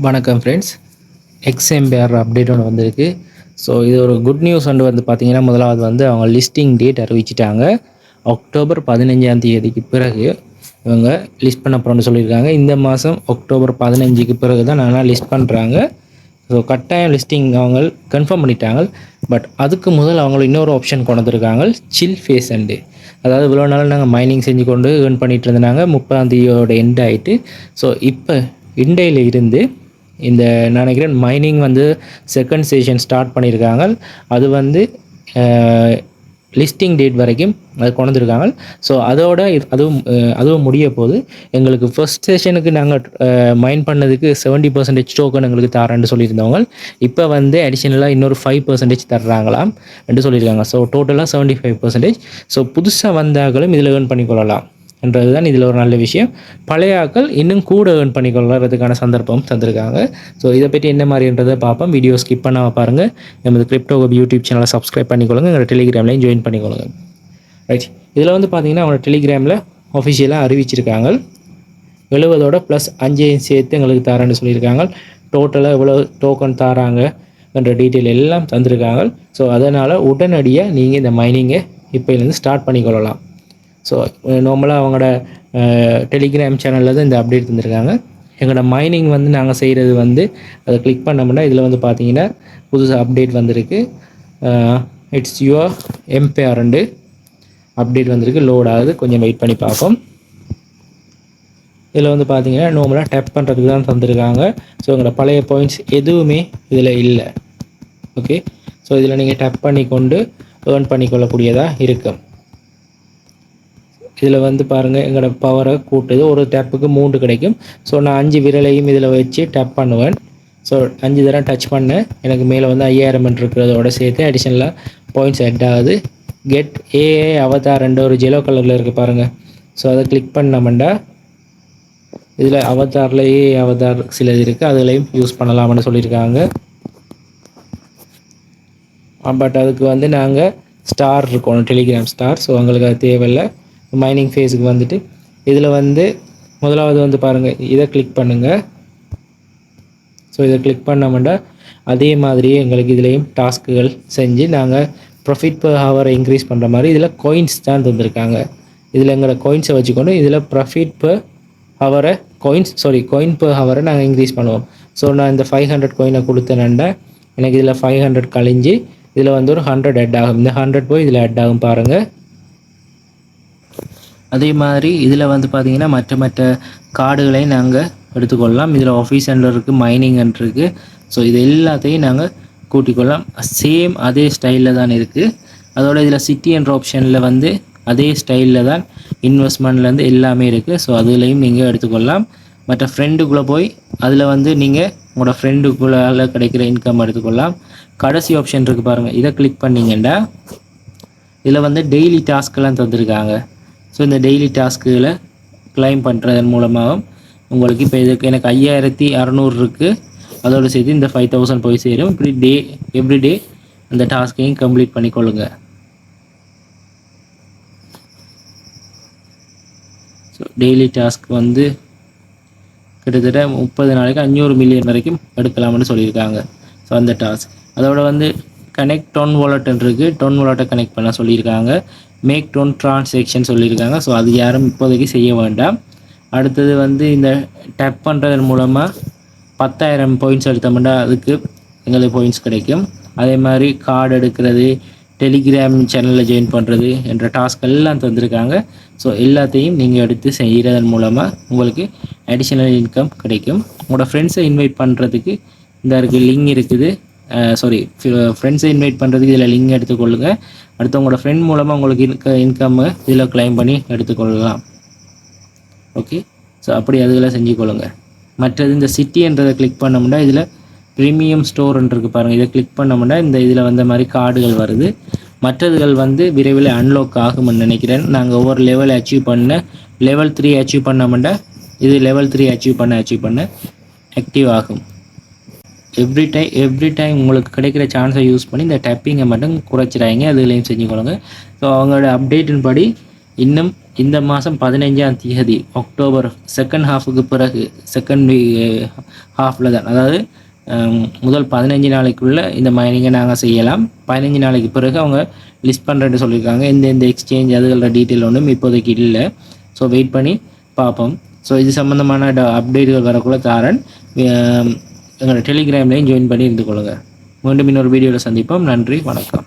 வணக்கம் friends. எக்ஸ்எம்பிஆர் update ஒன்று வந்திருக்கு. ஸோ இது ஒரு குட் நியூஸ் வந்து பார்த்திங்கன்னா, முதலாவது வந்து அவங்க லிஸ்டிங் டேட் அறிவிச்சிட்டாங்க. அக்டோபர் 15ஆம் தேதிக்கு பிறகு இவங்க லிஸ்ட் பண்ண போகிறோன்னு சொல்லியிருக்காங்க. இந்த மாதம் அக்டோபர் 15க்கு பிறகு தான் நான் லிஸ்ட் பண்ணுறாங்க. ஸோ கட்டாயம் லிஸ்டிங் அவங்க கன்ஃபார்ம் பண்ணிட்டாங்க. பட் அதுக்கு முதல் அவங்க இன்னொரு ஆப்ஷன் கொண்டு வந்திருக்காங்க, சில் ஃபேஸ் அண்டு. அதாவது இவ்வளோ நாள் நாங்கள் மைனிங் செஞ்சு கொண்டு ஏர்ன் பண்ணிகிட்டு இருந்தாங்க. 30ஆம் தேதியோட எண்ட் ஆகிட்டு. ஸோ இப்போ இண்டையில் இருந்து இந்த நான் நினைக்கிறேன் மைனிங் வந்து செகண்ட் செஷன் ஸ்டார்ட் பண்ணியிருக்காங்க. அது வந்து லிஸ்டிங் டேட் வரைக்கும் அது கொண்டு வந்திருக்காங்க. ஸோ அதோட அதுவும் முடிய போது எங்களுக்கு ஃபர்ஸ்ட் செஷனுக்கு நாங்கள் மைன் பண்ணதுக்கு 70% டோக்கன் எங்களுக்கு தரேன்னு சொல்லியிருந்தவங்க இப்போ வந்து அடிஷ்னலாக இன்னொரு 5% தர்றாங்களாம் என்று சொல்லியிருக்காங்க. ஸோ டோட்டலாக 75%. ஸோ புதுசாக வந்தாங்களும் இதில் ஏர்ன் பண்ணிக்கொள்ளலாம் என்றது தான் இதில் ஒரு நல்ல விஷயம். பழைய ஆக்கள் இன்னும் கூட ஏர்ன் பண்ணிக்கொள்கிறதுக்கான சந்தர்ப்பம் தந்திருக்காங்க. ஸோ இதை பற்றி என்ன மாதிரின்றதை பார்ப்போம். வீடியோ ஸ்கிப் பண்ணாமல் பாருங்கள். நமது கிரிப்டோ யூடியூப் சேனலை சப்ஸ்கிரைப் பண்ணிக்கொள்ளுங்க. எங்களோட டெலிகிராம்லையும் ஜாயின் பண்ணிக்கொள்ளுங்க. ரைட், இதில் வந்து பார்த்தீங்கன்னா அவங்களோட டெலிகிராமில் ஆஃபிஷியலாக அறிவிச்சிருக்காங்க. 70 + 5 சேர்த்து எங்களுக்கு தரேன்னு சொல்லியிருக்காங்க. டோட்டலாக எவ்வளோ டோக்கன் தராங்க என்ற டீட்டெயில் எல்லாம் தந்திருக்காங்க. ஸோ அதனால் உடனடியாக நீங்கள் இந்த மைனிங்கை இப்போலேருந்து ஸ்டார்ட் பண்ணிக்கொள்ளலாம். ஸோ நார்மலாக அவங்களோட டெலிகிராம் சேனலில் தான் இந்த அப்டேட் தந்திருக்காங்க. எங்களோட மைனிங் வந்து நாங்கள் செய்கிறது வந்து அதை கிளிக் பண்ணோம்னா இதில் வந்து பார்த்தீங்கன்னா புதுசாக அப்டேட் வந்திருக்கு. இட்ஸ் யுவர் எம்பிஆர் அப்டேட் வந்திருக்கு. லோட் ஆகுது, கொஞ்சம் வெயிட் பண்ணி பார்ப்போம். இதில் வந்து பார்த்தீங்கன்னா நார்மலாக டேப் பண்ணுறதுக்கு தான் தந்திருக்காங்க. ஸோ எங்களோட பழைய பாயிண்ட்ஸ் எதுவுமே இதில் இல்லை. ஓகே, ஸோ இதில் நீங்கள் டேப் பண்ணி கொண்டு ஏர்ன் பண்ணிக்கொள்ளக்கூடியதாக இருக்கும். இதில் வந்து பாருங்கள், எங்களோட பவரை கூட்டுது. ஒரு டேப்புக்கு 3 கிடைக்கும். ஸோ நான் 5 விரலையும் இதில் வச்சு டேப் பண்ணுவேன். ஸோ 5 தடவை டச் பண்ணேன், எனக்கு மேலே வந்து 5000 இருக்கிறதோட சேர்த்து அடிஷ்னலாக பாயிண்ட்ஸ் ஆட் ஆகுது. கெட் ஏஏ அவதார் ஒரு ஜெலோ கலரில் இருக்குது பாருங்கள். ஸோ அதை கிளிக் பண்ணோம்னா இதில் அவதாரில் அவதார் சிலது இருக்குது, அதுலேயும் யூஸ் பண்ணலாம்னு சொல்லியிருக்காங்க. பட் அதுக்கு வந்து நாங்கள் ஸ்டார் இருக்கணும், டெலிகிராம் ஸ்டார். ஸோ எங்களுக்கு அது தேவையில்லை. மைனிங் ஃபேஸுக்கு வந்துட்டு இதில் வந்து முதலாவது வந்து பாருங்கள், இதை கிளிக் பண்ணுங்கள். ஸோ இதை கிளிக் பண்ணோம்னா அதே மாதிரியே எங்களுக்கு இதுலேயும் டாஸ்க்குகள் செஞ்சு நாங்கள் ப்ராஃபிட் பர் ஹவரை இன்க்ரீஸ் பண்ணுற மாதிரி இதில் காயின்ஸ் தான் தந்திருக்காங்க. இதில் எங்களோட காயின்ஸை வச்சுக்கொண்டு இதில் ப்ராஃபிட் பர் ஹவரை காயின் பர் ஹவரை நாங்கள் இன்க்ரீஸ் பண்ணுவோம். ஸோ நான் இந்த 500 காயினை கொடுத்தேன்னா எனக்கு இதில் 500 கழிஞ்சு இதில் வந்து ஒரு 100 ஆட் ஆகும். இந்த 100 போய் இதில் ஆட் ஆகும் பாருங்கள். அதே மாதிரி இதில் வந்து பார்த்திங்கன்னா மற்ற கார்டுகளையும் நாங்கள் எடுத்துக்கொள்ளலாம். இதில் ஆஃபீஸ் சென்டர் இருக்குது, மைனிங் இருக்குது. ஸோ இது எல்லாத்தையும் நாங்கள் கூட்டிக்கொள்ளலாம். சேம் அதே ஸ்டைலில் தான் இருக்குது. அதோட இதில் சிட்டி என்ற ஆப்ஷனில் வந்து அதே ஸ்டைலில் தான் இன்வெஸ்ட்மெண்ட்லேருந்து எல்லாமே இருக்குது. ஸோ அதுலேயும் நீங்கள் எடுத்துக்கொள்ளலாம். மற்ற ஃப்ரெண்டுக்குள்ளே போய் அதில் வந்து நீங்கள் உங்களோட ஃப்ரெண்டுக்குள்ளால் கிடைக்கிற இன்கம் எடுத்துக்கொள்ளலாம். கடைசி ஆப்ஷன் இருக்குது பாருங்கள், இதை கிளிக் பண்ணிங்கன்னா இதில் வந்து டெய்லி டாஸ்க்கெல்லாம் தந்துருக்காங்க. ஸோ இந்த டெய்லி டாஸ்க்குகளை கிளைம் பண்ணுறதன் மூலமாகவும் உங்களுக்கு இப்போ இதுக்கு எனக்கு 5600 இருக்குது, அதோடு சேர்த்து இந்த 5000 போய் சேரும். இப்படி எவ்ரிடே அந்த டாஸ்க்கையும் கம்ப்ளீட் பண்ணிக்கொள்ளுங்க. ஸோ டெய்லி டாஸ்க் வந்து கிட்டத்தட்ட 30 நாளைக்கு 500 மில்லியன் வரைக்கும் எடுக்கலாம்னு சொல்லியிருக்காங்க. ஸோ அந்த டாஸ்க் அதோட வந்து கனெக்ட் டொன் வாலெட் இருக்குது, டொன் வாலெட்டை கனெக்ட் பண்ண சொல்லியிருக்காங்க. மேக் டொன் ட்ரான்சாக்ஷன் சொல்லியிருக்காங்க. ஸோ அது யாரும் இப்போதைக்கு செய்ய வேண்டாம். அடுத்தது வந்து இந்த டேப் பண்ணுறதன் மூலமாக 10,000 பாயிண்ட்ஸ் எடுத்தோம்னா அதுக்கு எங்களுக்கு பாயிண்ட்ஸ் கிடைக்கும். அதே மாதிரி கார்டு எடுக்கிறது, டெலிகிராம் சேனலில் ஜாயின் பண்ணுறது என்ற டாஸ்க் எல்லாம் தந்திருக்காங்க. ஸோ எல்லாத்தையும் நீங்கள் எடுத்து செய்கிறதன் மூலமாக உங்களுக்கு அடிஷ்னல் இன்கம் கிடைக்கும். உங்களோட ஃப்ரெண்ட்ஸை இன்வைட் பண்ணுறதுக்கு இந்த லிங்க் இருக்குது. ஃப்ரெண்ட்ஸை இன்வைட் பண்ணுறதுக்கு இதில் லிங்க் எடுத்துக்கொள்ளுங்கள். அடுத்து உங்களோட ஃப்ரெண்ட் மூலமாக உங்களுக்கு இன்கம்மை இதில் கிளைம் பண்ணி எடுத்துக்கொள்ளலாம். ஓகே, ஸோ அப்படி அதில் செஞ்சுக்கொள்ளுங்க. மற்றது இந்த சிட்டின்றதை கிளிக் பண்ணோம்னா இதில் ப்ரீமியம் ஸ்டோர்ன்றது பாருங்கள். இதை கிளிக் பண்ணோம்னா இந்த இதில் வந்த மாதிரி கார்டுகள் வருது. மற்றதுகள் வந்து விரைவில் அன்லாக் ஆகும்னு நினைக்கிறேன். நாங்கள் ஒவ்வொரு லெவல் அச்சீவ் பண்ண லெவல் 3 அச்சீவ் பண்ணோம்னா இது லெவல் 3 அச்சீவ் பண்ண ஆக்டிவ் ஆகும். எவ்ரி டைம் உங்களுக்கு கிடைக்கிற சான்ஸை யூஸ் பண்ணி இந்த டேப்பிங்கை மட்டும் குறைச்சிடாங்க, அதுலேயும் செஞ்சுக்கொள்ளுங்க. ஸோ அவங்களோட அப்டேட்டின் படி இன்னும் இந்த மாதம் 15ஆம் தேதி அக்டோபர் செகண்ட் ஹாஃபுக்கு பிறகு செகண்ட் ஹாஃபில் தான், அதாவது முதல் 15 நாளைக்குள்ளே இந்த மைனிங்கை நாங்கள் செய்யலாம். 15 நாளைக்கு பிறகு அவங்க லிஸ்ட் பண்ணுறேன்னு சொல்லியிருக்காங்க. எந்த எக்ஸ்சேஞ்ச் அதுகளோட டீட்டெயில் ஒன்றும் இப்போதைக்கு இல்லை. ஸோ வெயிட் பண்ணி பார்ப்போம். ஸோ இது சம்மந்தமான அப்டேட்டுகள் வரக்குள்ள தாரன் எங்களோட டெலிகிராம்லேயும் ஜாயின் பண்ணி இருந்து கொள்ளுங்கள். மீண்டும் இன்னொரு வீடியோவில் சந்திப்போம். நன்றி, வணக்கம்.